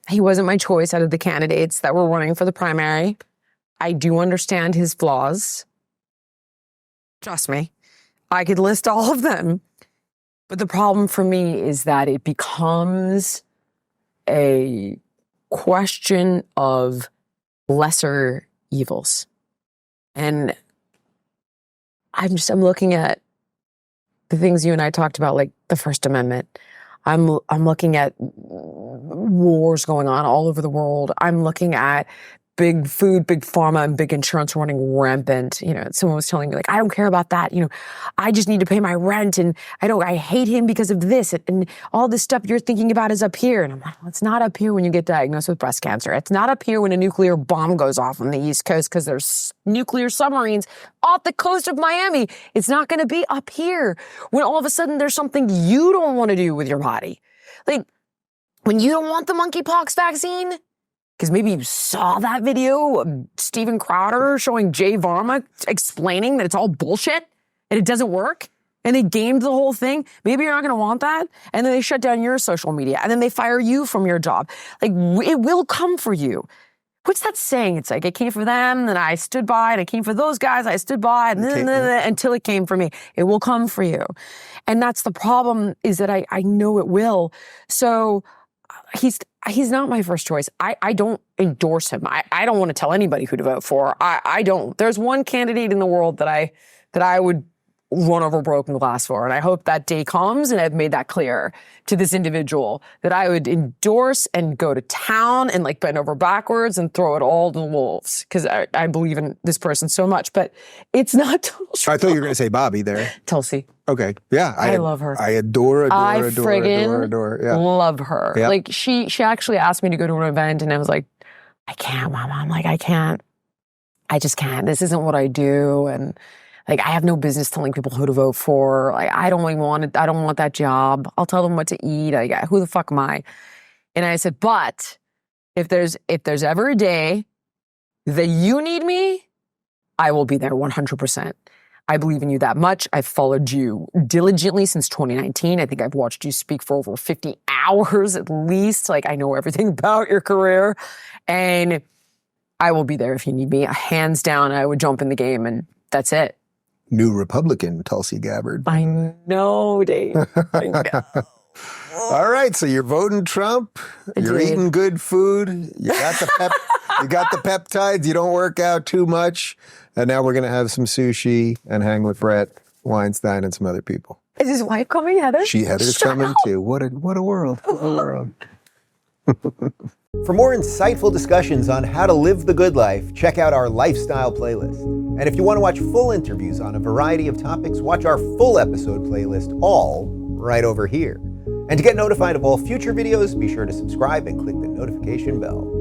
He wasn't my choice out of the candidates that were running for the primary. I do understand his flaws. Trust me. I could list all of them. But the problem for me is that it becomes a question of lesser evils. And I'm looking at the things you and I talked about, like the First Amendment. I'm looking at wars going on all over the world. I'm looking at big food, big pharma, and big insurance running rampant. Someone was telling me, like, I don't care about that. I just need to pay my rent, and I hate him because of this, and all this stuff you're thinking about is up here. And I'm like, well, it's not up here when you get diagnosed with breast cancer. It's not up here when a nuclear bomb goes off on the East Coast because there's nuclear submarines off the coast of Miami. It's not going to be up here when all of a sudden there's something you don't want to do with your body. Like, when you don't want the monkeypox vaccine, because maybe you saw that video of Steven Crowder showing Jay Varma explaining that it's all bullshit and it doesn't work, and they gamed the whole thing. Maybe you're not going to want that. And then they shut down your social media, and then they fire you from your job. Like, it will come for you. What's that saying? It's like, it came for them, then I stood by, and it came for those guys, I stood by, and until it came for me. It will come for you. And that's the problem, is that I know it will. So he's not my first choice. I don't endorse him. I don't want to tell anybody who to vote for. I don't. There's one candidate in the world that I would run over broken glass for. And I hope that day comes, and I've made that clear to this individual that I would endorse and go to town and like bend over backwards and throw it all to the wolves, because I believe in this person so much. But it's not Donald Trump. I thought you were going to say Bobby there. Tulsi. Okay. Yeah. I love her. I adore. I Yeah. love her. Yeah. Like, she actually asked me to go to an event, and I was like, I can't, Mama. I'm like, I can't. I just can't. This isn't what I do. And like, I have no business telling people who to vote for. Like, I don't even want it. I don't want that job. I'll tell them what to eat. Like, who the fuck am I? And I said, but if there's ever a day that you need me, I will be there 100%. I believe in you that much. I've followed you diligently since 2019. I think I've watched you speak for over 50 hours at least. Like, I know everything about your career, and I will be there if you need me. Hands down, I would jump in the game, and that's it. New Republican Tulsi Gabbard. I know, Dave. I know. All right, so you're voting Trump. You're eating good food. You got the peptides. You don't work out too much. And now we're going to have some sushi and hang with Brett Weinstein and some other people. Is his wife coming, Heather? Heather's coming too. What a world. What a world. For more insightful discussions on how to live the good life, check out our lifestyle playlist. And if you want to watch full interviews on a variety of topics, watch our full episode playlist, all right over here. And to get notified of all future videos, be sure to subscribe and click the notification bell.